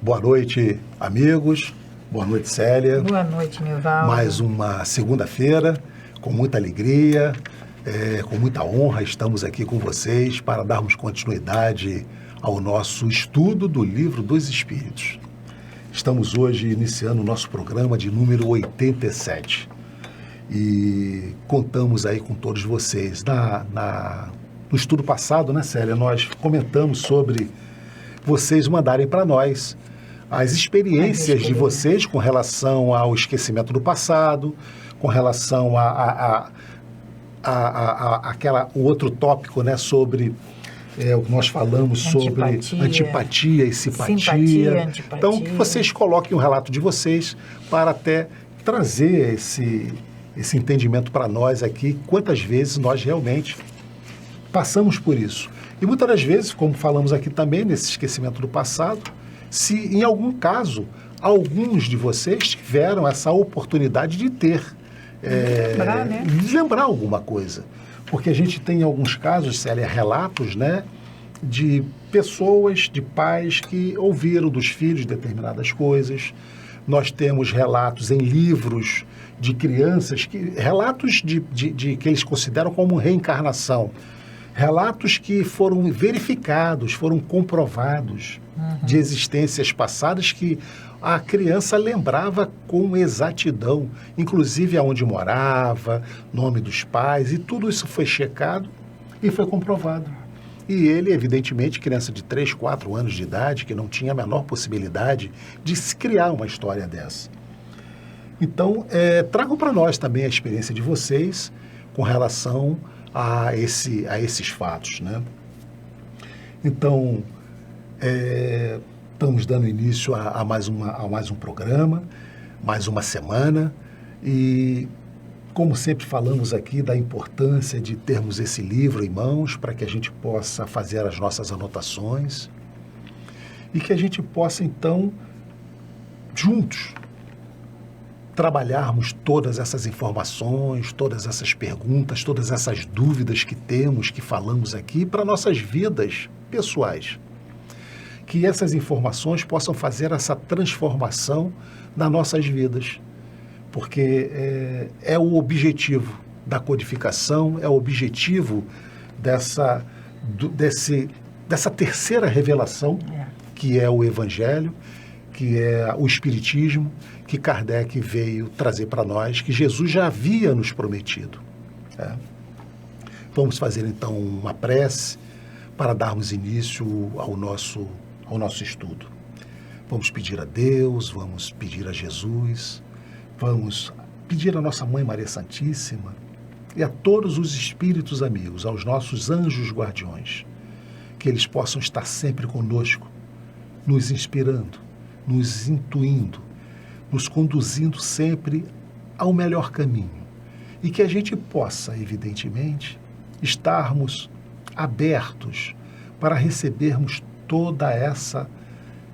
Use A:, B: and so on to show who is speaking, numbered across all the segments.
A: Boa noite, amigos. Boa noite, Célia.
B: Boa noite, Nivaldo.
A: Mais uma segunda-feira, com muita alegria, com muita honra, estamos aqui com vocês para darmos continuidade ao nosso estudo do Livro dos Espíritos. Estamos hoje iniciando o nosso programa de número 87 e contamos aí com todos vocês. No estudo passado, né, Célia, nós comentamos sobre vocês mandarem para nós as experiências de vocês com relação ao esquecimento do passado, com relação o outro tópico, né, sobre o que nós falamos sobre antipatia e simpatia.
B: Simpatia, antipatia.
A: Então, que vocês coloquem o relato de vocês para até trazer esse entendimento para nós aqui, quantas vezes nós realmente passamos por isso. E muitas das vezes, como falamos aqui também, nesse esquecimento do passado, se em algum caso, alguns de vocês tiveram essa oportunidade de ter, de lembrar alguma coisa. Porque a gente tem em alguns casos, Célia, relatos, né, de pessoas, de pais que ouviram dos filhos determinadas coisas. Nós temos relatos em livros de crianças, relatos de que eles consideram como reencarnação. Relatos que foram verificados, foram comprovados de existências passadas que a criança lembrava com exatidão, inclusive aonde morava, nome dos pais, e tudo isso foi checado e foi comprovado. E ele, evidentemente, criança de 3, 4 anos de idade, que não tinha a menor possibilidade de se criar uma história dessa. Então, tragam para nós também a experiência de vocês com relação a esses fatos, né? Então, estamos dando início a mais um programa, mais uma semana, e como sempre falamos aqui da importância de termos esse livro em mãos para que a gente possa fazer as nossas anotações e que a gente possa, então, juntos, trabalharmos todas essas informações, todas essas perguntas, todas essas dúvidas que temos, que falamos aqui, para nossas vidas pessoais. Que essas informações possam fazer essa transformação nas nossas vidas, porque é o objetivo da codificação, é o objetivo dessa terceira revelação, que é o Evangelho, que é o Espiritismo, que Kardec veio trazer para nós, que Jesus já havia nos prometido. Vamos fazer, então, uma prece para darmos início ao nosso estudo. Vamos pedir a Deus, vamos pedir a Jesus, vamos pedir a nossa Mãe Maria Santíssima e a todos os espíritos amigos, aos nossos anjos guardiões, que eles possam estar sempre conosco, nos inspirando, nos intuindo, nos conduzindo sempre ao melhor caminho. E que a gente possa, evidentemente, estarmos abertos para recebermos toda essa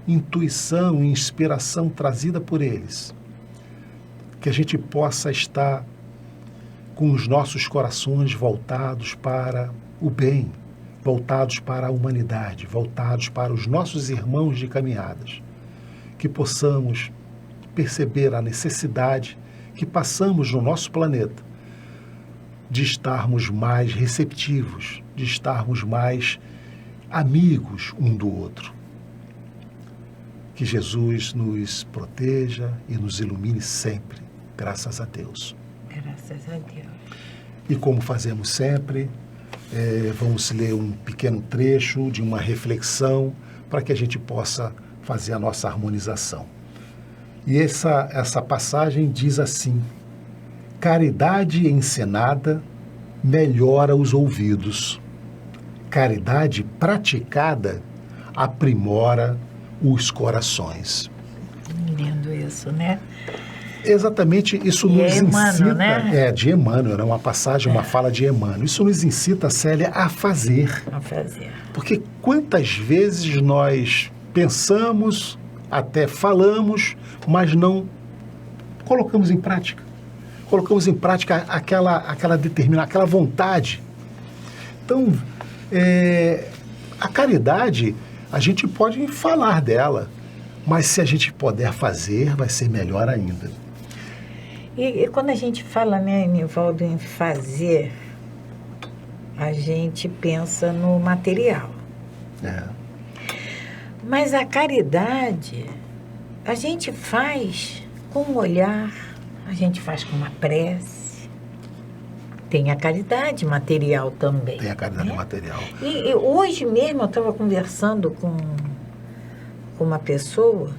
A: intuição e inspiração trazida por eles. Que a gente possa estar com os nossos corações voltados para o bem, voltados para a humanidade, voltados para os nossos irmãos de caminhadas. Que possamos perceber a necessidade que passamos no nosso planeta de estarmos mais receptivos, de estarmos mais amigos um do outro. Que Jesus nos proteja e nos ilumine sempre, graças a Deus.
B: Graças a Deus.
A: E como fazemos sempre, vamos ler um pequeno trecho de uma reflexão para que a gente possa fazer a nossa harmonização. E essa passagem diz assim: caridade encenada melhora os ouvidos. Caridade praticada aprimora os corações.
B: Lindo isso, né?
A: Exatamente, isso nos
B: Emmanuel,
A: incita...
B: né?
A: De Emmanuel, uma passagem, uma fala de Emmanuel. Isso nos incita, Célia, a fazer.
B: A fazer.
A: Porque quantas vezes nós pensamos, até falamos, mas não colocamos em prática. Colocamos em prática aquela vontade. Então, a caridade, a gente pode falar dela, Mas se a gente puder fazer, vai ser melhor ainda.
B: E quando a gente fala, né, Nivaldo, em fazer, a gente pensa no material.
A: É.
B: Mas a caridade, a gente faz com um olhar, a gente faz com uma prece. Tem a caridade material também.
A: Tem a caridade
B: né?
A: material.
B: E hoje mesmo eu estava conversando com uma pessoa,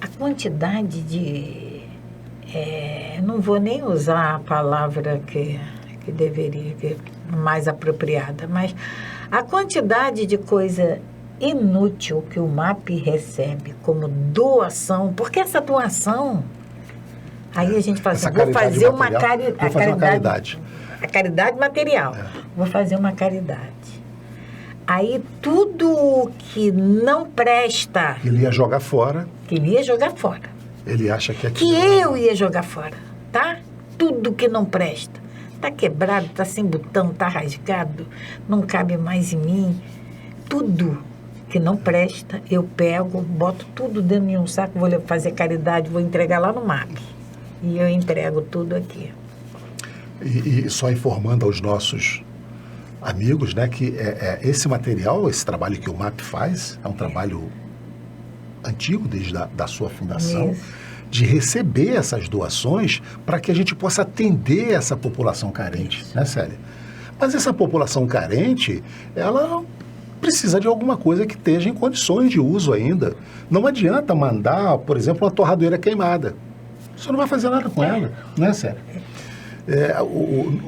B: a quantidade de... não vou nem usar a palavra que deveria, que é mais apropriada, mas a quantidade de coisa inútil que o MAP recebe como doação, porque essa doação, aí a gente fala assim, vou fazer uma caridade. A caridade material. Vou fazer uma caridade. Aí tudo que não presta...
A: Ele ia jogar fora.
B: Ele ia jogar fora.
A: Ele acha que
B: Que eu ia jogar fora, tá? Tudo que não presta. Tá quebrado, tá sem botão, tá rasgado, não cabe mais em mim. Tudo que não presta, eu pego, boto tudo dentro de um saco, vou fazer caridade, vou entregar lá no MAP. E eu entrego tudo aqui.
A: E só informando aos nossos amigos, né, que esse material, esse trabalho que o MAP faz, é um trabalho antigo, desde da sua fundação, de receber essas doações para que a gente possa atender essa população carente, né, Célia? Mas essa população carente, ela precisa de alguma coisa que esteja em condições de uso ainda. Não adianta mandar, por exemplo, uma torradeira queimada. Você não vai fazer nada com ela, né, Célia?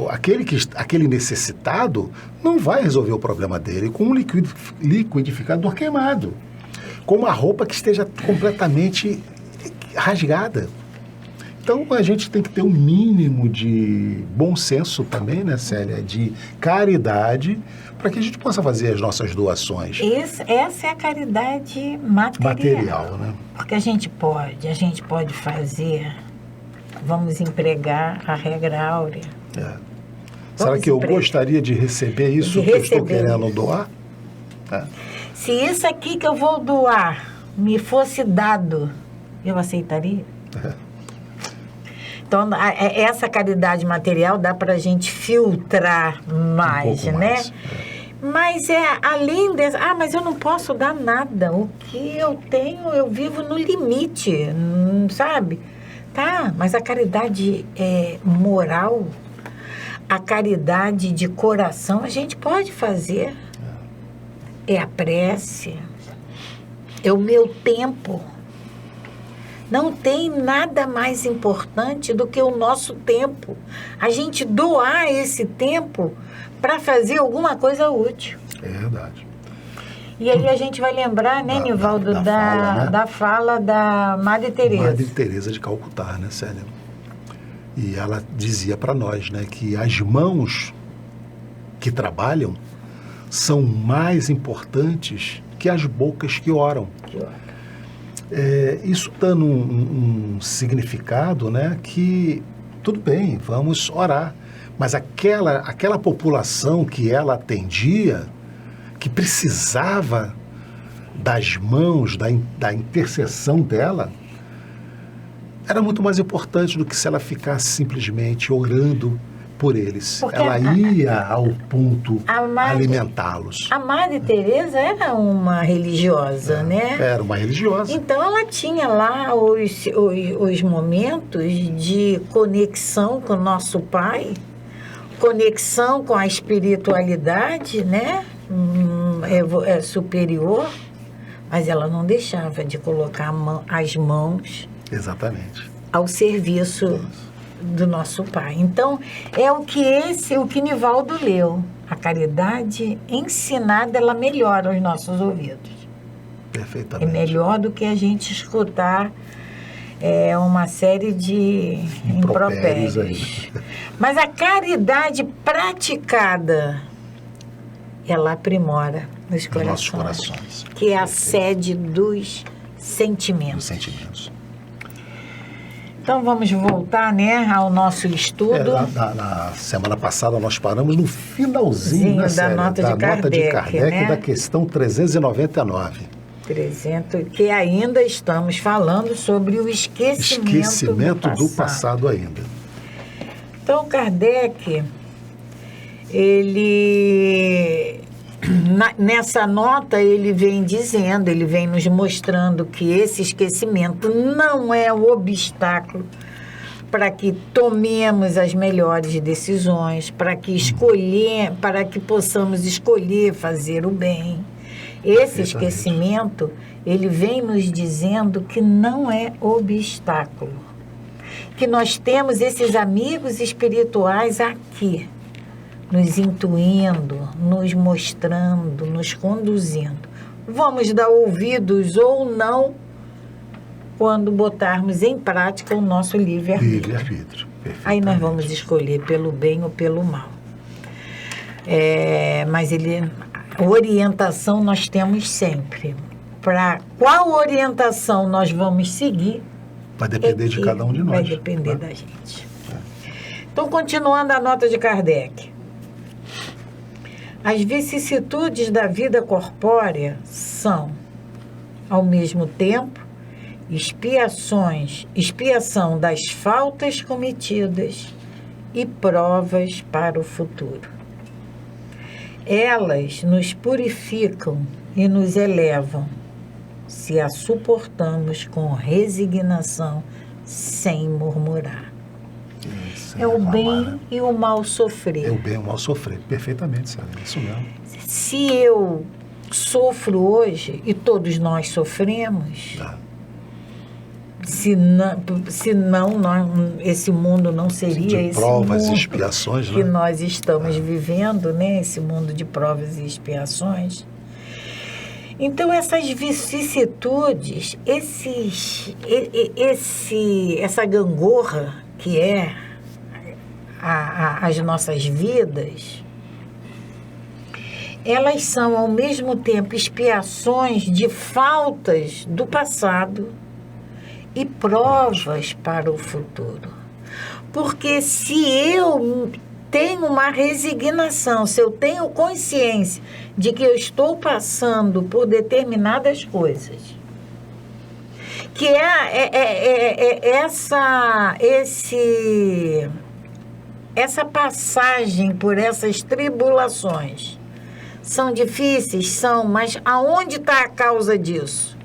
A: Aquele necessitado não vai resolver o problema dele com um liquidificador queimado, com uma roupa que esteja completamente rasgada. Então, a gente tem que ter um mínimo de bom senso também, né, Célia? De caridade, para que a gente possa fazer as nossas doações.
B: Essa é a caridade material.
A: Né?
B: Porque a gente pode fazer, vamos empregar a regra áurea.
A: Será que eu gostaria de receber isso que eu estou querendo doar?
B: Se isso aqui que eu vou doar me fosse dado, eu aceitaria? Então, essa caridade material dá para a gente filtrar mais, né? Mas além dessa... mas eu não posso dar nada. O que eu tenho, eu vivo no limite, sabe? Tá, mas a caridade moral, a caridade de coração, a gente pode fazer. É a prece, é o meu tempo. Não tem nada mais importante do que o nosso tempo. A gente doar esse tempo para fazer alguma coisa útil.
A: É verdade.
B: E aí a gente vai lembrar, né, Nivaldo, da fala da Madre Teresa.
A: Madre Teresa de Calcutá, né, Célia? E ela dizia para nós, né, que as mãos que trabalham são mais importantes que as bocas que oram. Isso dando um significado, né, que tudo bem, vamos orar, mas aquela população que ela atendia, que precisava das mãos, da intercessão dela, era muito mais importante do que se ela ficasse simplesmente orando por eles. Porque ela ia ao ponto alimentá-los.
B: A Madre Teresa era uma religiosa, né?
A: Era uma religiosa.
B: Então ela tinha lá os momentos de conexão com o nosso Pai, conexão com a espiritualidade, né? Superior, mas ela não deixava de colocar as mãos ao serviço do nosso Pai. Então, é o que Nivaldo leu. A caridade ensinada, ela melhora os nossos ouvidos.
A: Perfeitamente.
B: É melhor do que a gente escutar uma série de impropérios. Mas a caridade praticada, ela aprimora os nossos corações. Que é a sede dos sentimentos. Então vamos voltar, né, ao nosso estudo.
A: Na semana passada nós paramos no finalzinho, né,
B: da nota de Kardec,
A: né? Da questão 399.
B: 300, que ainda estamos falando sobre o esquecimento
A: do passado ainda.
B: Então, Kardec, nessa nota, ele vem dizendo, ele vem nos mostrando que esse esquecimento não é o obstáculo para que tomemos as melhores decisões, para que possamos escolher fazer o bem. Esse esquecimento, ele vem nos dizendo que não é obstáculo, que nós temos esses amigos espirituais aqui, nos intuindo, nos mostrando, nos conduzindo. Vamos dar ouvidos ou não quando botarmos em prática o nosso livre-arbítrio. Aí nós vamos escolher pelo bem ou pelo mal. Mas orientação nós temos sempre. Para qual orientação nós vamos seguir?
A: Vai depender de cada um de nós.
B: Vai depender da gente. Então, continuando a nota de Kardec. As vicissitudes da vida corpórea são, ao mesmo tempo, expiação das faltas cometidas e provas para o futuro. Elas nos purificam e nos elevam, se a suportamos com resignação, sem murmurar. É o bem e o mal sofrer.
A: É o bem e o mal sofrer, perfeitamente, sabe? Isso mesmo.
B: Se eu sofro hoje, e todos nós sofremos, se não esse mundo não seria esse
A: provas
B: mundo
A: e expiações,
B: que nós estamos vivendo, né? Esse mundo de provas e expiações. Então, essas vicissitudes, essa gangorra que é as nossas vidas, elas são, ao mesmo tempo, expiações de faltas do passado e provas para o futuro. Porque se eu tenho uma resignação, se eu tenho consciência de que eu estou passando por determinadas coisas, que essa passagem por essas tribulações são difíceis, mas aonde está a causa disso?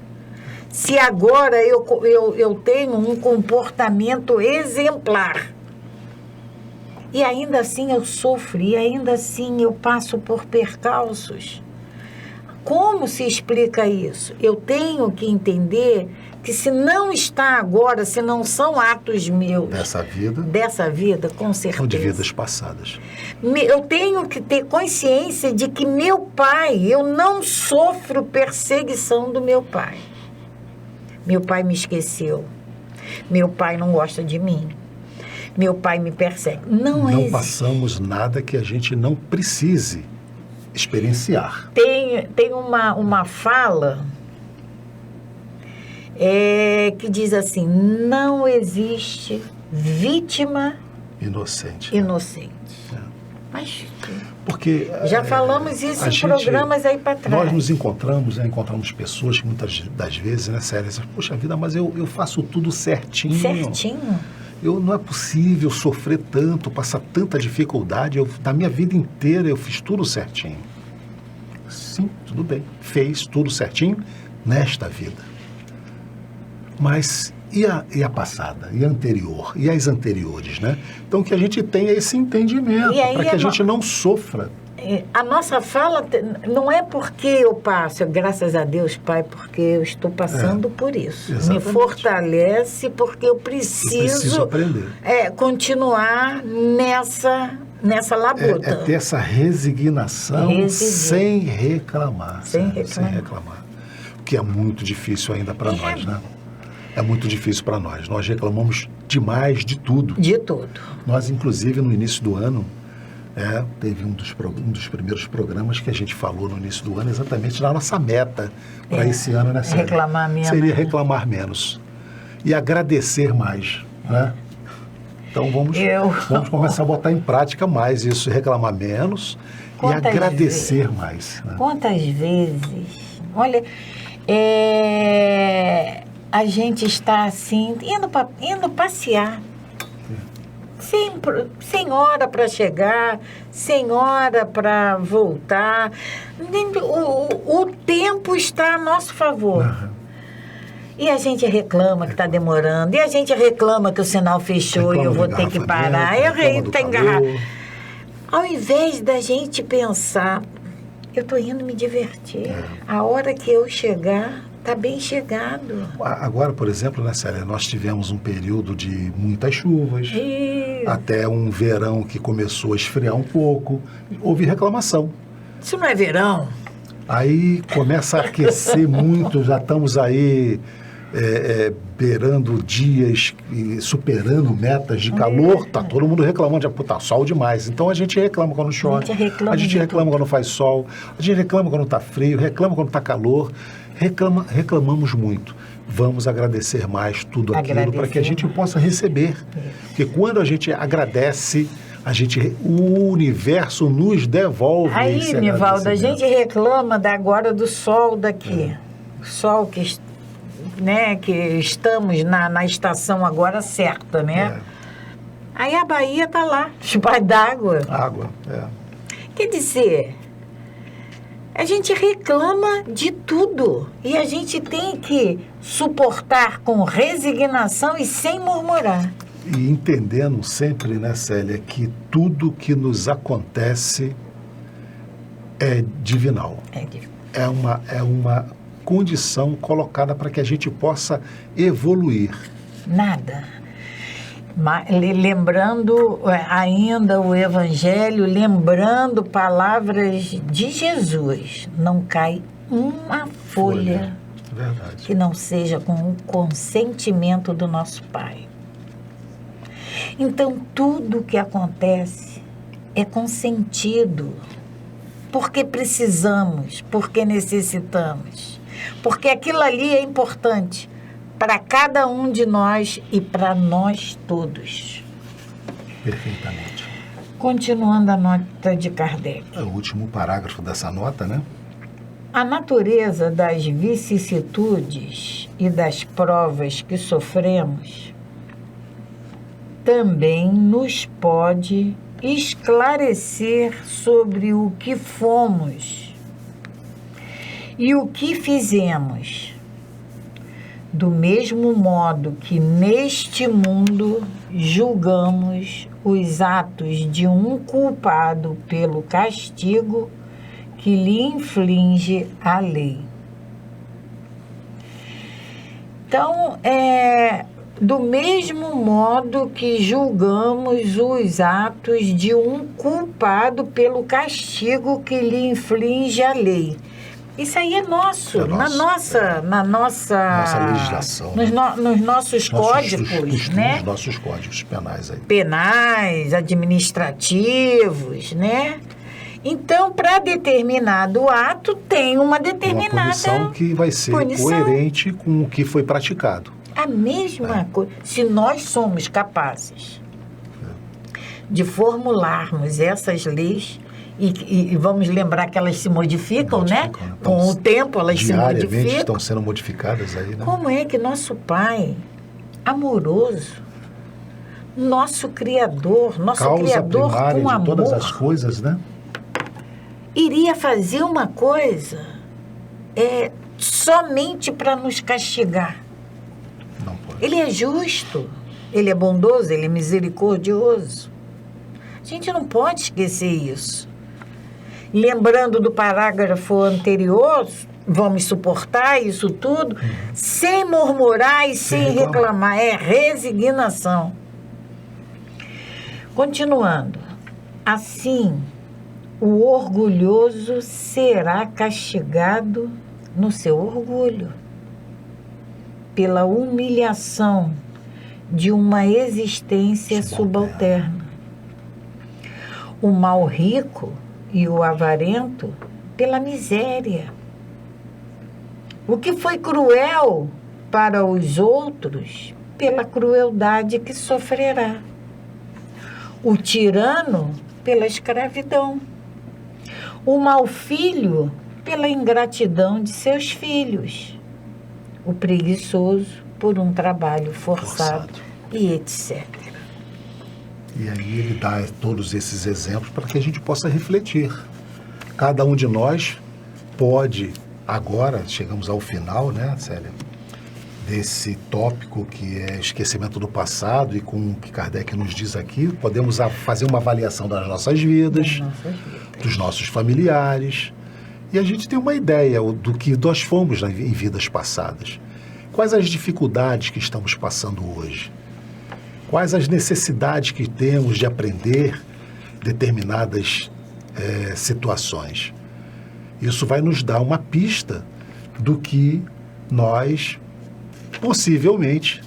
B: Se agora eu tenho um comportamento exemplar, e ainda assim eu sofro, e ainda assim eu passo por percalços, como se explica isso? Eu tenho que entender que se não está agora, se não são atos meus dessa vida, com certeza,
A: são de vidas passadas.
B: Eu tenho que ter consciência de que meu pai, eu não sofro perseguição do meu pai. Meu pai me esqueceu. Meu pai não gosta de mim. Meu pai me persegue. Não
A: passamos nada que a gente não precise experienciar.
B: Tem uma fala que diz assim: não existe vítima inocente. Mas
A: porque
B: já falamos isso em programas aí para trás.
A: Nós nos encontramos pessoas que muitas das vezes, né, sério, poxa vida, mas eu faço tudo certinho.
B: Certinho?
A: Não é possível sofrer tanto, passar tanta dificuldade. Na minha vida inteira eu fiz tudo certinho. Sim, tudo bem. Fez tudo certinho nesta vida. Mas e a passada? E a anterior? E as anteriores, né? Então que a gente tenha esse entendimento, para que a gente não sofra.
B: A nossa fala não é porque eu passo, graças a Deus, Pai, porque eu estou passando por isso. Exatamente. Me fortalece porque eu preciso
A: aprender.
B: Continuar nessa labuta.
A: Ter essa resignação sem reclamar.
B: Sem reclamar.
A: O que é muito difícil ainda para nós, né? É muito difícil para nós. Nós reclamamos demais de tudo.
B: De tudo.
A: Nós, inclusive, no início do ano, teve um dos primeiros programas que a gente falou no início do ano, exatamente da nossa meta para esse ano, né, Célia?
B: Reclamar menos.
A: Seria reclamar menos. E agradecer mais, né? Então vamos começar a botar em prática mais isso, reclamar menos e agradecer mais. Né?
B: Quantas vezes... Olha, a gente está assim, indo passear. Sem hora para chegar, sem hora para voltar. O tempo está a nosso favor.
A: Aham.
B: E a gente reclama que está demorando. E a gente reclama que o sinal fechou e eu vou ter que parar. Eu estou engarrado. Ao invés da gente pensar, eu estou indo me divertir. A hora que eu chegar, está bem chegado.
A: Agora, por exemplo, né, Célia, nós tivemos um período de muitas chuvas, até um verão que começou a esfriar um pouco. Houve reclamação.
B: Isso não é verão?
A: Aí começa a aquecer muito, já estamos aí beirando dias e superando metas de calor. Tá todo mundo reclamando de tá sol demais. Então a gente reclama quando chove, a gente reclama quando faz sol, a gente reclama quando está frio, reclama quando está calor. Reclamamos muito. Vamos agradecer mais tudo aquilo para que a gente possa receber. Porque quando a gente agradece, o universo nos devolve.
B: Aí, Nivaldo, a gente reclama agora do sol daqui. Sol que estamos na estação agora certa, né? Aí a Bahia está lá, debaixo d'água.
A: Água,
B: Quer dizer, a gente reclama de tudo e a gente tem que suportar com resignação e sem murmurar.
A: E entendendo sempre, né, Célia, que tudo que nos acontece é divinal. É uma condição colocada para que a gente possa evoluir.
B: Nada. Lembrando ainda o Evangelho, lembrando palavras de Jesus. Não cai uma folha
A: Verdade.
B: que não seja com o consentimento do nosso Pai. Então, tudo que acontece é consentido, porque precisamos, porque necessitamos, porque aquilo ali é importante para cada um de nós e para nós todos.
A: Perfeitamente.
B: Continuando a nota de Kardec.
A: É o último parágrafo dessa nota, né?
B: A natureza das vicissitudes e das provas que sofremos também nos pode esclarecer sobre o que fomos e o que fizemos. Do mesmo modo que neste mundo julgamos os atos de um culpado pelo castigo que lhe inflige a lei. Então, do mesmo modo que julgamos os atos de um culpado pelo castigo que lhe inflige a lei. Isso aí é nosso, na nossa
A: legislação.
B: Nos nossos códigos, né?
A: Nos nossos códigos penais aí.
B: Penais, administrativos, né? Então, para determinado ato, tem uma determinada
A: punição que vai ser coerente com o que foi praticado.
B: A mesma coisa. Se nós somos capazes de formularmos essas leis, e vamos lembrar que elas se modificam, né? Com o tempo elas se modificam.
A: Diariamente estão sendo modificadas aí, né?
B: Como é que nosso Pai, amoroso, nosso Criador, Criador com amor,
A: de todas as coisas, né?
B: Iria fazer uma coisa somente para nos castigar?
A: Não pode.
B: Ele é justo, ele é bondoso, ele é misericordioso. A gente não pode esquecer isso. Lembrando do parágrafo anterior, vamos suportar isso tudo sem murmurar e sem reclamar. É resignação. Continuando. Assim, o orgulhoso será castigado no seu orgulho, pela humilhação de uma existência subalterna. O mal rico e o avarento pela miséria. O que foi cruel para os outros, pela crueldade que sofrerá. O tirano pela escravidão. O mau filho pela ingratidão de seus filhos. o preguiçoso por um trabalho forçado. E etc.
A: E aí ele dá todos esses exemplos para que a gente possa refletir. Cada um de nós pode, agora chegamos ao final, né, Célia, desse tópico que é esquecimento do passado, e com o que Kardec nos diz aqui, podemos fazer uma avaliação das nossas vidas, dos nossos familiares, e a gente tem uma ideia do que nós fomos em vidas passadas. Quais as dificuldades que estamos passando hoje? Quais as necessidades que temos de aprender determinadas situações? Isso vai nos dar uma pista do que nós, possivelmente,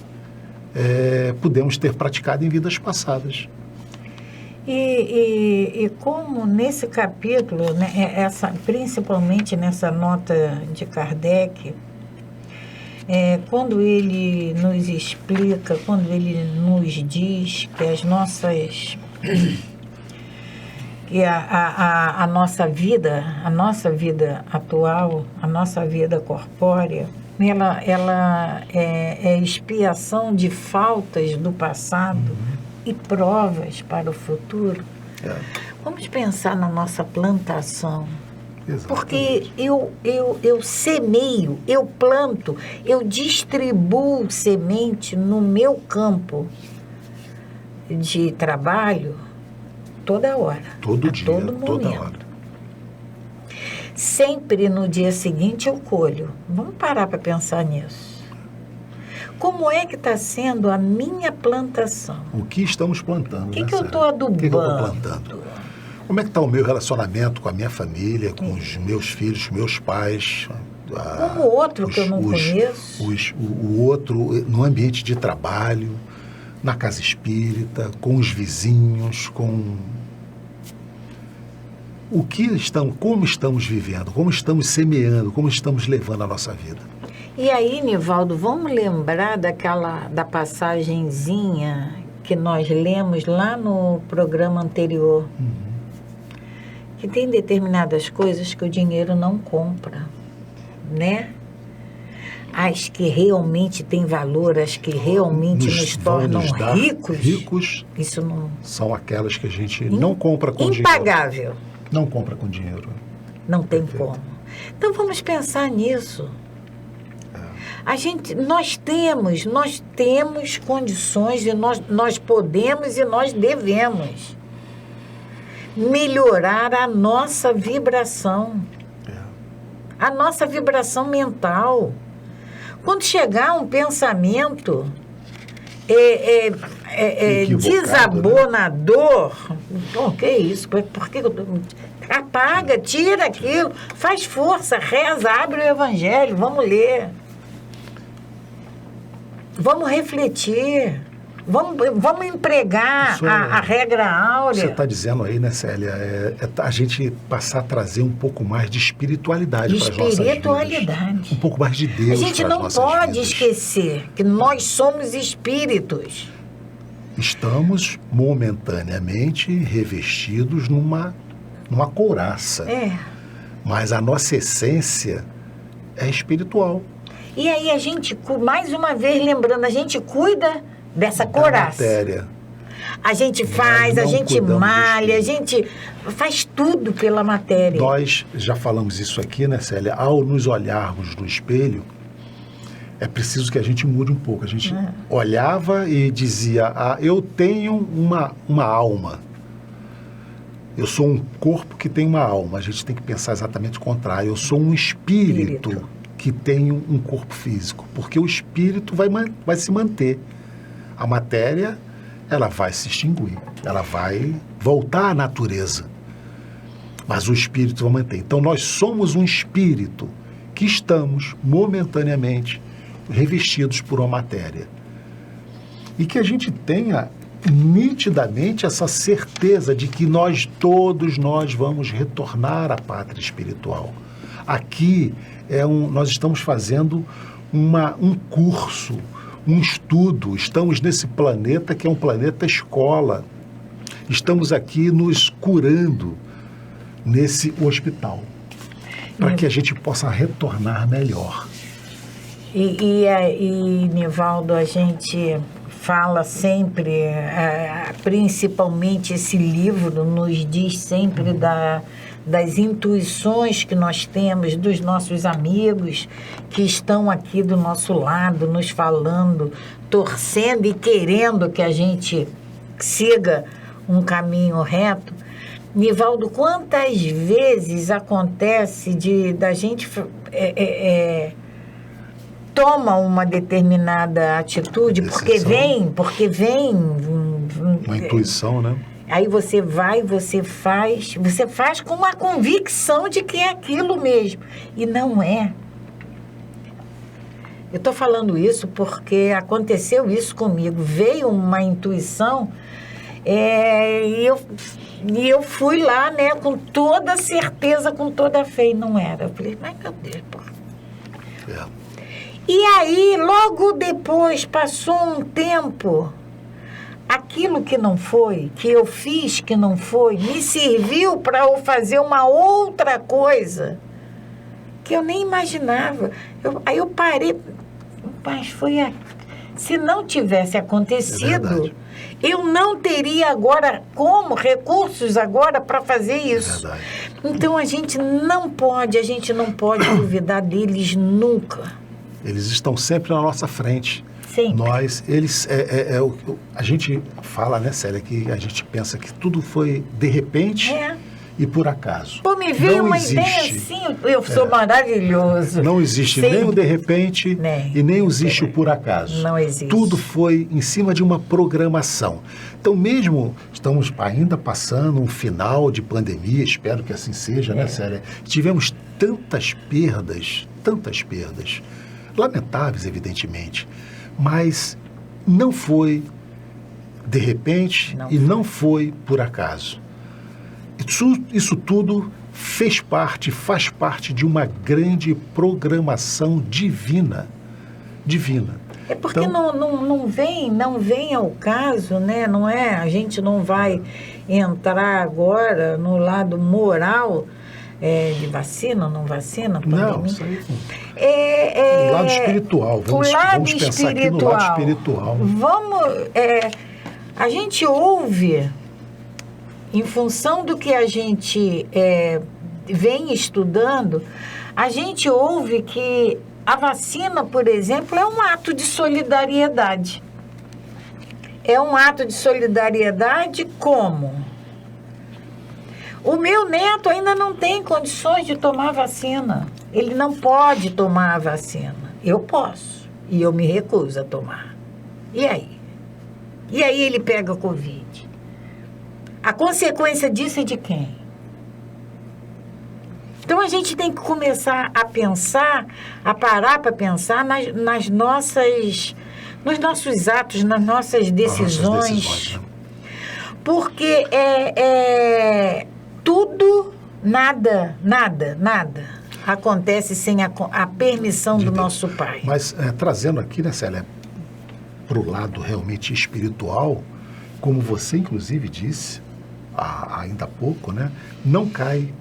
A: pudemos ter praticado em vidas passadas.
B: E como nesse capítulo, né, principalmente nessa nota de Kardec, quando ele nos explica, quando ele nos diz que as nossas... que a nossa vida atual, a nossa vida corpórea, ela é expiação de faltas do passado e provas para o futuro. Vamos pensar na nossa plantação.
A: Exatamente.
B: Porque eu semeio, eu planto, eu distribuo semente no meu campo de trabalho toda hora.
A: Todo dia,
B: todo momento.
A: toda hora.
B: Sempre no dia seguinte eu colho. Vamos parar para pensar nisso. Como é que está sendo a minha plantação?
A: O que estamos plantando?
B: O que eu estou adubando?
A: O que eu estou plantando? Como é que está o meu relacionamento com a minha família, com os meus filhos, meus pais?
B: Com o outro que eu não conheço?
A: O outro no ambiente de trabalho, na casa espírita, com os vizinhos, com... como estamos vivendo, como estamos semeando, como estamos levando a nossa vida.
B: E aí, Nivaldo, vamos lembrar da passagenzinha que nós lemos lá no programa anterior. Que tem determinadas coisas que o dinheiro não compra, né? As que realmente têm valor, as que realmente nos tornam ricos, isso não...
A: São aquelas que a gente não compra com dinheiro.
B: Impagável.
A: Não compra com dinheiro.
B: Não tem como. Então vamos pensar nisso. Nós temos condições e nós podemos e nós devemos melhorar a nossa vibração. A nossa vibração mental. Quando chegar um pensamento desabonador, o que é isso? Por que apaga, tira aquilo, faz força, reza, abre o evangelho, vamos ler. Vamos refletir. Vamos empregar a regra áurea.
A: Você está dizendo aí, né, Célia? A gente passar a trazer um pouco mais de espiritualidade para as nossas vidas.
B: Espiritualidade.
A: Um pouco mais de Deus para as nossas vidas.
B: A gente não pode esquecer que nós somos espíritos.
A: Estamos momentaneamente revestidos numa couraça. Mas a nossa essência é espiritual.
B: E aí a gente, mais uma vez lembrando, a gente cuida dessa couraça.
A: Matéria.
B: A gente faz, a gente malha, a gente faz tudo pela matéria.
A: Nós já falamos isso aqui, né, Célia? Ao nos olharmos no espelho, é preciso que a gente mude um pouco. A gente olhava e dizia, eu tenho uma alma. Eu sou um corpo que tem uma alma. A gente tem que pensar exatamente o contrário. Eu sou um espírito que tem um corpo físico. Porque o espírito vai se manter. A matéria, ela vai se extinguir, ela vai voltar à natureza, mas o espírito vai manter. Então, nós somos um espírito que estamos momentaneamente revestidos por uma matéria. E que a gente tenha nitidamente essa certeza de que todos nós vamos retornar à pátria espiritual. Aqui, nós estamos fazendo um curso, um estudo, estamos nesse planeta que é um planeta escola. Estamos aqui nos curando nesse hospital, para que a gente possa retornar melhor.
B: Nivaldo, a gente fala sempre, principalmente esse livro nos diz sempre das intuições que nós temos dos nossos amigos que estão aqui do nosso lado, nos falando, torcendo e querendo que a gente siga um caminho reto. Nivaldo, quantas vezes acontece da gente toma uma determinada atitude porque vem
A: uma intuição, né?
B: Aí você vai, você faz com uma convicção de que é aquilo mesmo. E não é. Eu estou falando isso porque aconteceu isso comigo. Veio uma intuição e eu fui lá, né, com toda certeza, com toda a fé. E não era. Eu falei, mas meu Deus, pô. E aí, logo depois, passou um tempo... Aquilo que não foi, que eu fiz que não foi, me serviu para eu fazer uma outra coisa que eu nem imaginava. Aí eu parei, mas se não tivesse acontecido, eu não teria agora recursos agora para fazer isso. Então a gente não pode duvidar deles nunca.
A: Eles estão sempre na nossa frente.
B: Sim.
A: A gente fala, né, Célia, que a gente pensa que tudo foi de repente e por acaso.
B: Pô, me veio uma ideia assim, eu sou maravilhoso.
A: Não existe nem o de repente e nem existe o por acaso.
B: Não existe.
A: Tudo foi em cima de uma programação. Então, mesmo estamos ainda passando um final de pandemia, espero que assim seja, né, Célia? Tivemos tantas perdas, lamentáveis, evidentemente, mas não foi de repente não foi por acaso. Isso tudo faz parte de uma grande programação divina.
B: É porque então, não vem ao caso, né? Não é? A gente não vai entrar agora no lado moral de vacina ou não vacina?
A: Não, isso aí o lado espiritual. Vamos pensar aqui no lado espiritual.
B: A gente ouve, em função do que a gente vem estudando, a gente ouve que a vacina, por exemplo, é um ato de solidariedade. É um ato de solidariedade como? O meu neto ainda não tem condições de tomar vacina. Ele não pode tomar a vacina. Eu posso. E eu me recuso a tomar. E aí? E aí ele pega Covid. A consequência disso é de quem? Então a gente tem que começar a pensar, a parar para pensar nos nossos atos, nas nossas decisões. Porque tudo, nada acontece sem a permissão do nosso Pai.
A: Mas trazendo aqui, né, Célia, para o lado realmente espiritual, como você inclusive disse ainda há pouco, né, não cai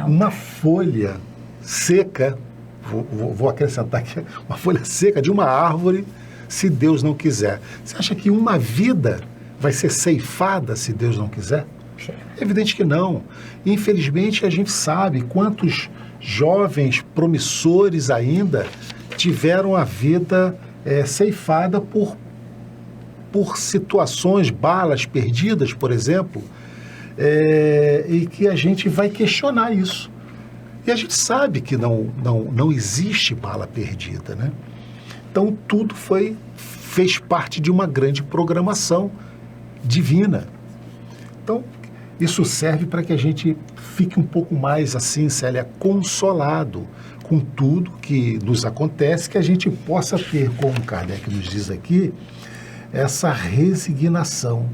A: uma folha seca, vou acrescentar aqui, uma folha seca de uma árvore, se Deus não quiser. Você acha que uma vida vai ser ceifada se Deus não quiser? É evidente que não. Infelizmente, a gente sabe quantos jovens promissores ainda tiveram a vida ceifada por situações, balas perdidas, por exemplo, e que a gente vai questionar isso. E a gente sabe que não existe bala perdida, né? Então, tudo fez parte de uma grande programação divina. Então, isso serve para que a gente fique um pouco mais, assim, Célia, consolado com tudo que nos acontece, que a gente possa ter, como Kardec nos diz aqui, essa resignação,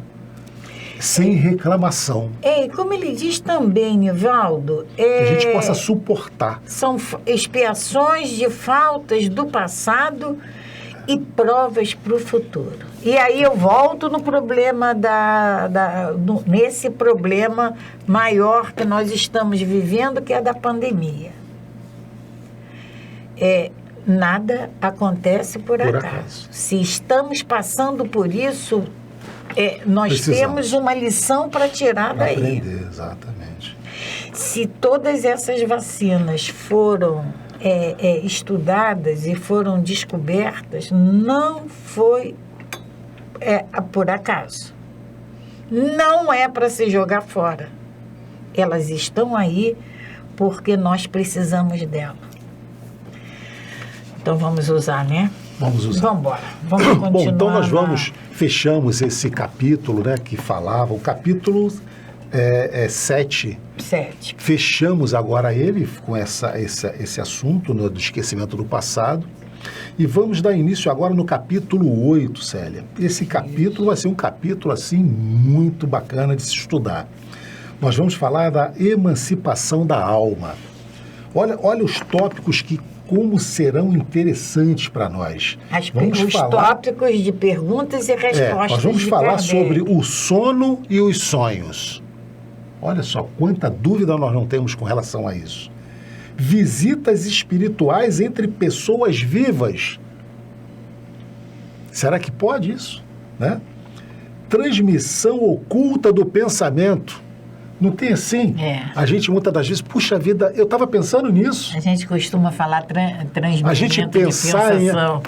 A: sem reclamação.
B: Como ele diz também, Nivaldo...
A: que a gente possa suportar.
B: São expiações de faltas do passado e provas para o futuro. E aí eu volto no problema nesse problema maior que nós estamos vivendo, que é da pandemia. Nada acontece por
A: Por
B: acaso.
A: acaso.
B: Se estamos passando por isso, nós
A: Precisamos.
B: temos uma lição para tirar daí.
A: Aprender, exatamente.
B: Se todas essas vacinas foram estudadas e foram descobertas, não foi por acaso. Não é para se jogar fora. Elas estão aí porque nós precisamos dela. Então vamos usar, né?
A: Vamos usar.
B: Vamos embora. Vamos continuar.
A: Bom, então nós fechamos esse capítulo, né, que falava, o capítulo 7.
B: 7.
A: Fechamos agora ele com esse assunto, né, do esquecimento do passado. E vamos dar início agora no capítulo 8, Célia. Esse capítulo vai ser um capítulo, assim, muito bacana de se estudar. Nós vamos falar da emancipação da alma. Olha os tópicos como serão interessantes para nós.
B: Os tópicos de perguntas e respostas.
A: Nós vamos falar
B: Kardec.
A: sobre o sono e os sonhos. Olha só, quanta dúvida nós não temos com relação a isso. Visitas espirituais entre pessoas vivas. Será que pode isso? Né? Transmissão oculta do pensamento. Não tem assim? A gente muitas das vezes, puxa vida, eu estava pensando nisso.
B: A gente costuma falar transmitimento
A: a gente pensar
B: de pensação.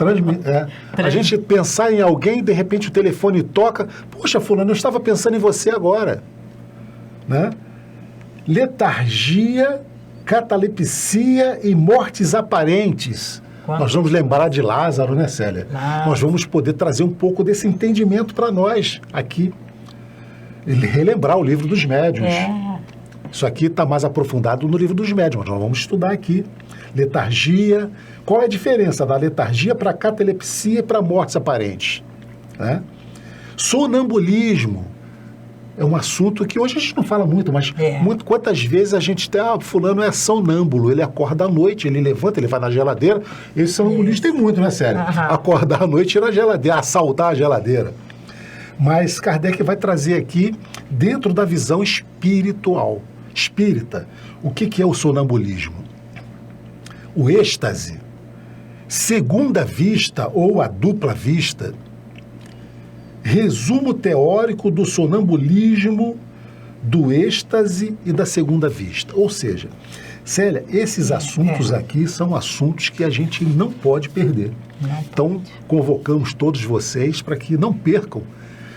A: A gente pensar em alguém, de repente o telefone toca. Poxa, fulano, eu estava pensando em você agora. Né? Letargia, catalepsia e mortes aparentes. Nós vamos lembrar de Lázaro, né, Célia? Nós vamos poder trazer um pouco desse entendimento para nós aqui. Relembrar o livro dos médiuns. Isso aqui está mais aprofundado no livro dos médiuns. Nós vamos estudar aqui. Letargia. Qual é a diferença da letargia para catalepsia e para mortes aparentes? Né? Sonambulismo. É um assunto que hoje a gente não fala muito, mas quantas vezes a gente tem, fulano é sonâmbulo, ele acorda à noite, ele levanta, ele vai na geladeira. Esse sonambulista tem muito, né, Célia? Acordar à noite e ir na geladeira, assaltar a geladeira. Mas Kardec vai trazer aqui, dentro da visão espiritual, espírita, o que é o sonambulismo? O êxtase, segunda vista ou a dupla vista, resumo teórico do sonambulismo, do êxtase e da segunda vista. Ou seja, Célia, esses assuntos aqui são assuntos que a gente não pode perder. Então, convocamos todos vocês para que não percam,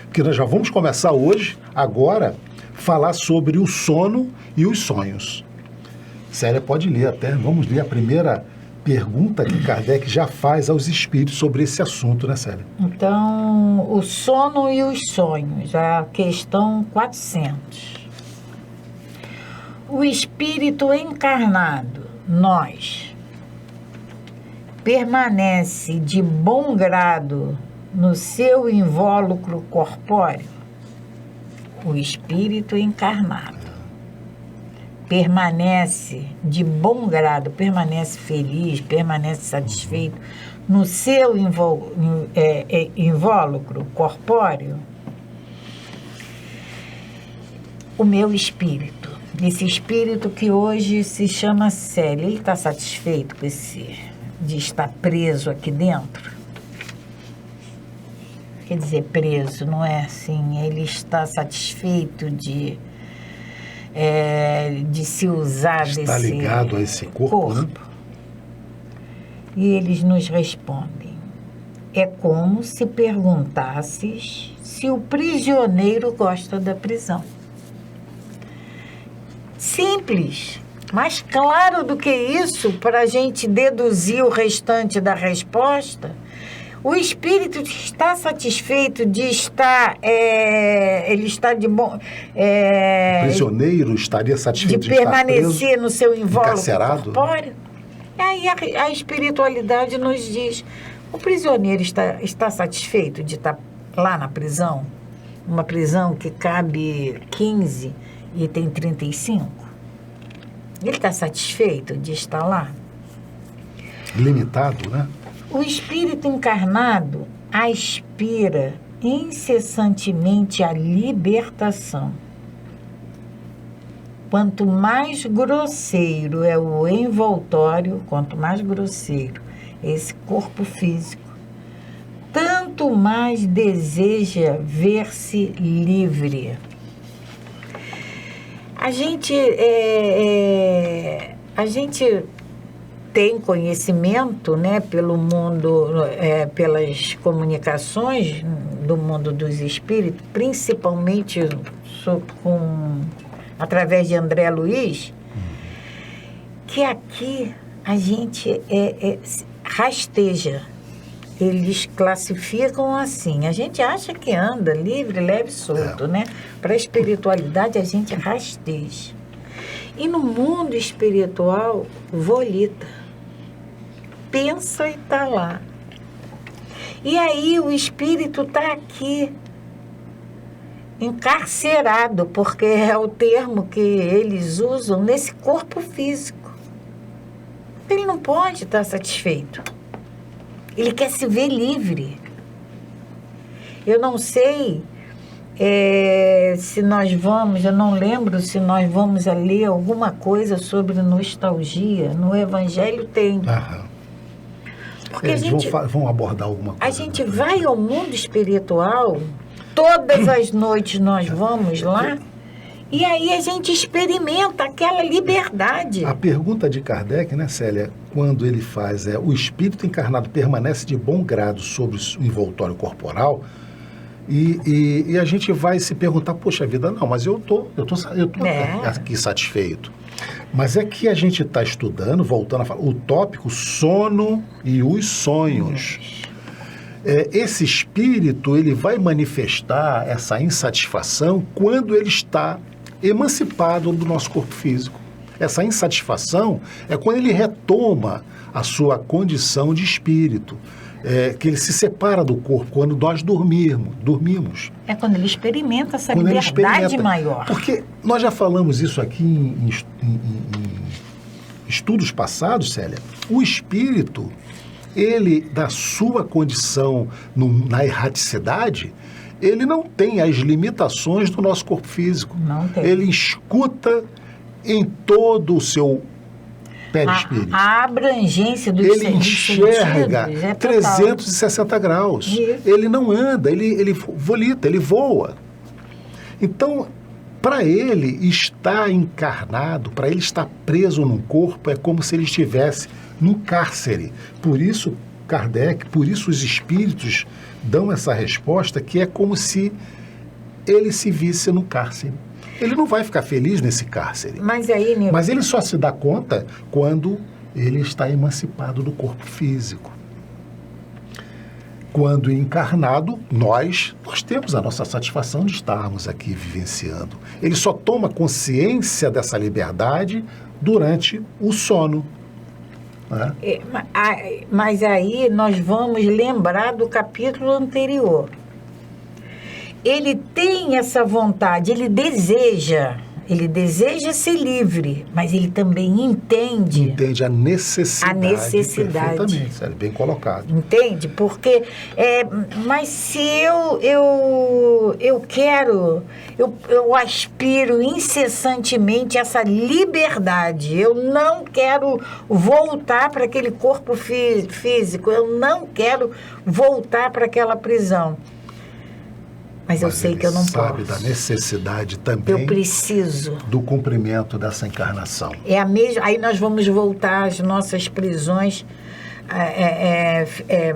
A: porque nós já vamos começar hoje, agora, falar sobre o sono e os sonhos. Célia pode ler até, vamos ler a primeira pergunta que Kardec já faz aos espíritos sobre esse assunto, né, Célia?
B: Então, o sono e os sonhos, a questão 400. O espírito encarnado, nós, permanece de bom grado no seu invólucro corpóreo? O espírito encarnado permanece de bom grado, permanece feliz, permanece satisfeito no seu invólucro corpóreo? O meu espírito, esse espírito que hoje se chama Célia, ele está satisfeito com de estar preso aqui dentro? Quer dizer, preso, não é assim, ele está satisfeito de se usar
A: está ligado a esse corpo, né?
B: E eles nos respondem: é como se perguntasses se o prisioneiro gosta da prisão. Simples, mais claro do que isso, para a gente deduzir o restante da resposta. O espírito está satisfeito de estar, ele está de bom...
A: o prisioneiro estaria satisfeito de
B: permanecer no seu invólucro
A: encarcerado,
B: corpóreo. E aí a espiritualidade nos diz: o prisioneiro está satisfeito de estar lá na prisão? Uma prisão que cabe 15 e tem 35? Ele está satisfeito de estar lá?
A: Limitado, né?
B: O espírito encarnado aspira incessantemente à libertação. Quanto mais grosseiro é o envoltório, quanto mais grosseiro esse corpo físico, tanto mais deseja ver-se livre. A gente tem conhecimento, né, pelo mundo, pelas comunicações do mundo dos espíritos, principalmente através de André Luiz, que aqui a gente rasteja. Eles classificam assim. A gente acha que anda livre, leve e solto, né? Para a espiritualidade, a gente rasteja. E no mundo espiritual, volita. Pensa e está lá. E aí o espírito está aqui, encarcerado, porque é o termo que eles usam nesse corpo físico. Ele não pode estar satisfeito. Ele quer se ver livre. Eu não sei se nós vamos, eu não lembro se nós vamos a ler alguma coisa sobre nostalgia. No Evangelho tem.
A: Aham.
B: Porque
A: Eles vão abordar alguma coisa.
B: A gente vai ao mundo espiritual, todas as noites nós vamos lá, e aí a gente experimenta aquela liberdade.
A: A pergunta de Kardec, né, Célia, quando ele faz o espírito encarnado permanece de bom grado sobre o envoltório corporal, e a gente vai se perguntar, poxa vida, não, mas eu tô aqui satisfeito. Mas é que a gente está estudando, voltando a falar, o tópico sono e os sonhos. Esse espírito, ele vai manifestar essa insatisfação quando ele está emancipado do nosso corpo físico. Essa insatisfação é quando ele retoma a sua condição de espírito, que ele se separa do corpo, quando nós dormimos.
B: É quando ele experimenta essa liberdade maior.
A: Porque nós já falamos isso aqui em estudos passados, Célia. O espírito, ele, da sua condição na erraticidade, ele não tem as limitações do nosso corpo físico.
B: Não tem.
A: Ele escuta em todo o seu perispírito.
B: A abrangência dos
A: ele enxerga 360 graus.
B: Isso.
A: Ele não anda, ele volita, ele voa. Então, para ele estar encarnado, para ele estar preso num corpo, é como se ele estivesse num cárcere. Por isso, Kardec, por isso os espíritos dão essa resposta, que é como se ele se visse no cárcere. Ele não vai ficar feliz nesse cárcere.
B: Mas aí, Nilton...
A: Mas ele só se dá conta quando ele está emancipado do corpo físico. Quando encarnado, nós temos a nossa satisfação de estarmos aqui vivenciando. Ele só toma consciência dessa liberdade durante o sono. Né?
B: Mas aí nós vamos lembrar do capítulo anterior. Ele tem essa vontade, ele deseja ser livre, mas ele também entende
A: a necessidade.
B: Perfeitamente,
A: Sério, bem colocado.
B: Entende? Porque, mas se eu aspiro incessantemente a essa liberdade, eu não quero voltar para aquele corpo físico, eu não quero voltar para aquela prisão. Mas eu sei que eu não posso.
A: Sabe da necessidade também.
B: Eu preciso.
A: Do cumprimento dessa encarnação.
B: Aí nós vamos voltar às nossas prisões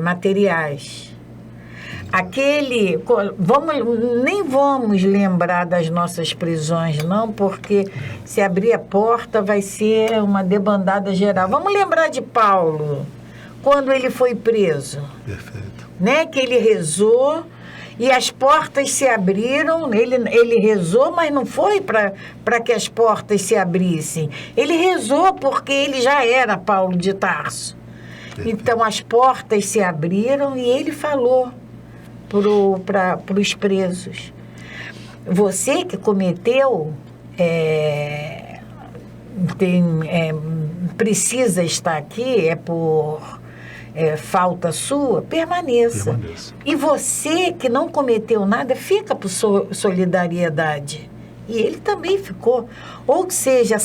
B: materiais. Nem vamos lembrar das nossas prisões, não, porque se abrir a porta vai ser uma debandada geral. Vamos lembrar de Paulo, quando ele foi preso.
A: Perfeito.
B: Né? Que ele rezou. E as portas se abriram, ele rezou, mas não foi para que as portas se abrissem. Ele rezou porque ele já era Paulo de Tarso. Então as portas se abriram e ele falou para os presos. Você que cometeu, precisa estar aqui, por... falta sua, permaneça. E você que não cometeu nada, fica por solidariedade. E ele também ficou. Ou seja,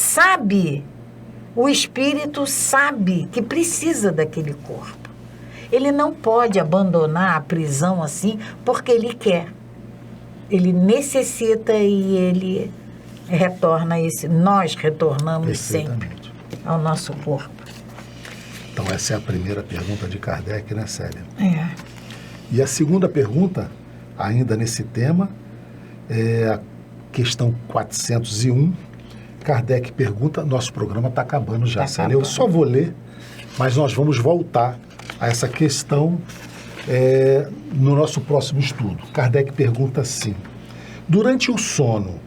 B: o espírito sabe que precisa daquele corpo. Ele não pode abandonar a prisão assim porque ele quer. Ele necessita e ele retorna nós retornamos sempre ao nosso corpo.
A: Então essa é a primeira pergunta de Kardec, né, Célia?
B: É.
A: E a segunda pergunta, ainda nesse tema, é a questão 401. Kardec pergunta, nosso programa está acabando já, Célia. Eu só vou ler, mas nós vamos voltar a essa questão no nosso próximo estudo. Kardec pergunta assim: durante o sono,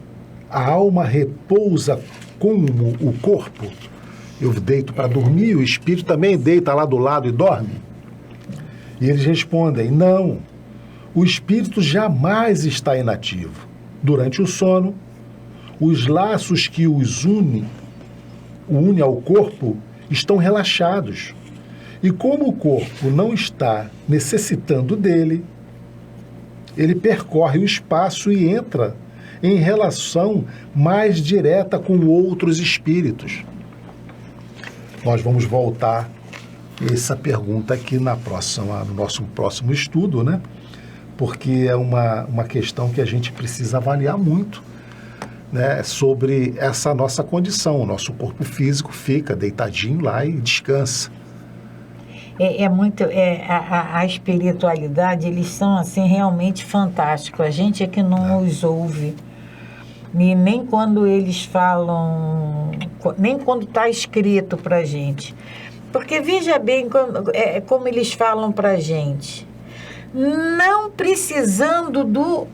A: a alma repousa como o corpo? Eu deito para dormir, o espírito também deita lá do lado e dorme? E eles respondem: não, o espírito jamais está inativo. Durante o sono, os laços que os une ao corpo estão relaxados. E como o corpo não está necessitando dele, ele percorre o espaço e entra em relação mais direta com outros espíritos. Nós vamos voltar essa pergunta aqui no nosso próximo estudo, né? Porque é uma questão que a gente precisa avaliar muito, né? Sobre essa nossa condição. O nosso corpo físico fica deitadinho lá e descansa.
B: A espiritualidade, eles são assim realmente fantásticos. A gente é que não os ouve. E nem quando eles falam, nem quando está escrito para a gente. Porque veja bem como eles falam para a gente. Não precisando do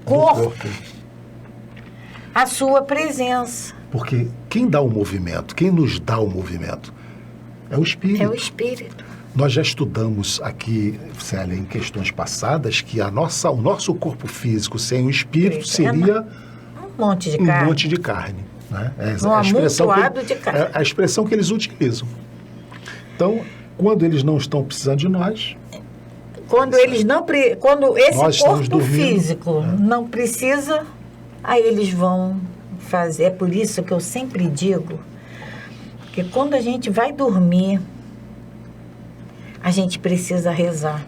B: corpo, a sua presença.
A: Porque quem dá o movimento, quem nos dá o movimento, é o espírito.
B: É o espírito.
A: Nós já estudamos aqui, Célia, em questões passadas, que o nosso corpo físico sem o espírito seria
B: um monte de carne.
A: Né? A expressão que eles utilizam. Então, quando eles não estão precisando de nós... Quando
B: esse corpo físico não precisa, aí eles vão fazer. É por isso que eu sempre digo que quando a gente vai dormir, a gente precisa rezar.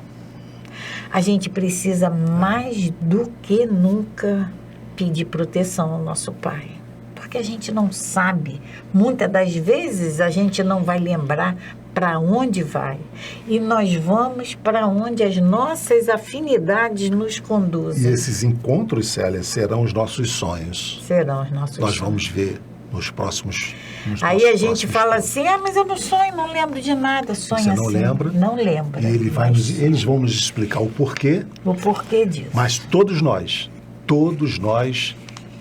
B: A gente precisa mais do que nunca pedir proteção ao nosso Pai. Porque a gente não sabe. Muitas das vezes a gente não vai lembrar para onde vai. E nós vamos para onde as nossas afinidades nos conduzem.
A: E esses encontros, Célia, serão os nossos sonhos.
B: Serão os nossos sonhos.
A: Nós vamos ver nos próximos...
B: Aí a gente fala assim, mas eu não sonho, não lembro de nada. Sonho assim.
A: Você não lembra?
B: Não lembra.
A: E eles vão nos explicar o porquê.
B: O porquê disso.
A: Mas todos nós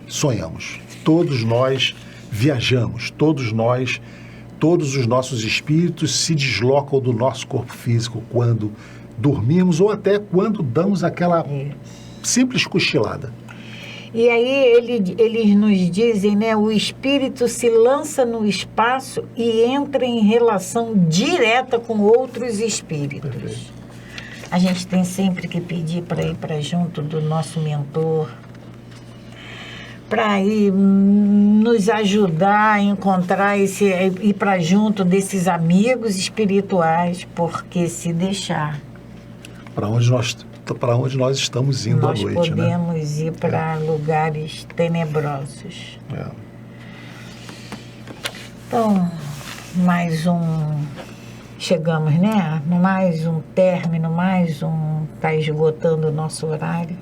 A: sonhamos. Todos nós viajamos. Todos os nossos espíritos se deslocam do nosso corpo físico quando dormimos ou até quando damos aquela simples cochilada.
B: E aí eles nos dizem, né, o espírito se lança no espaço e entra em relação direta com outros espíritos.
A: Perfeito.
B: A gente tem sempre que pedir para ir para junto do nosso mentor, para ir nos ajudar a encontrar ir para junto desses amigos espirituais, porque se deixar...
A: Para onde nós estamos indo à noite, né?
B: Nós podemos ir para lugares tenebrosos. Então, chegamos, né? Mais um término, está esgotando o nosso horário.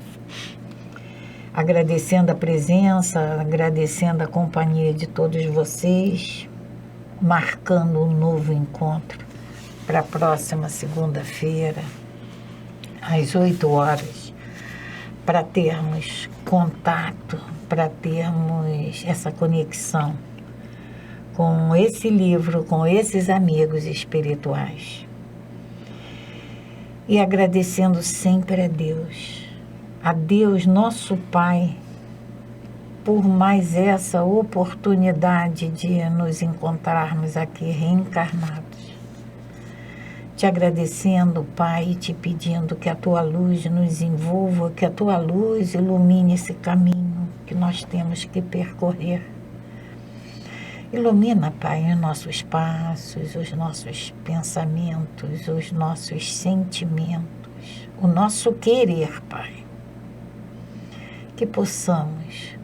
B: Agradecendo a presença, agradecendo a companhia de todos vocês, marcando um novo encontro para a próxima segunda-feira, às 8 horas, para termos contato, para termos essa conexão com esse livro, com esses amigos espirituais. E agradecendo sempre a Deus, nosso Pai, por mais essa oportunidade de nos encontrarmos aqui reencarnados. Te agradecendo, Pai, e te pedindo que a Tua luz nos envolva, que a Tua luz ilumine esse caminho que nós temos que percorrer. Ilumina, Pai, os nossos passos, os nossos pensamentos, os nossos sentimentos, o nosso querer, Pai. Que possamos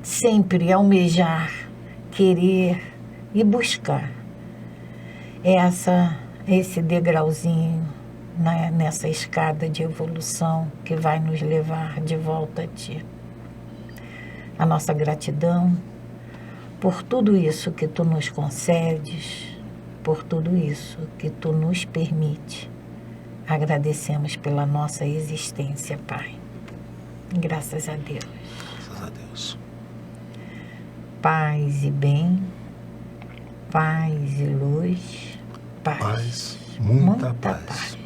B: sempre almejar, querer e buscar esse degrauzinho nessa escada de evolução que vai nos levar de volta a Ti. A nossa gratidão por tudo isso que Tu nos concedes, por tudo isso que Tu nos permite. Agradecemos pela nossa existência, Pai. Graças a Deus.
A: Graças a Deus.
B: Paz e bem, paz e luz,
A: Paz, muita paz.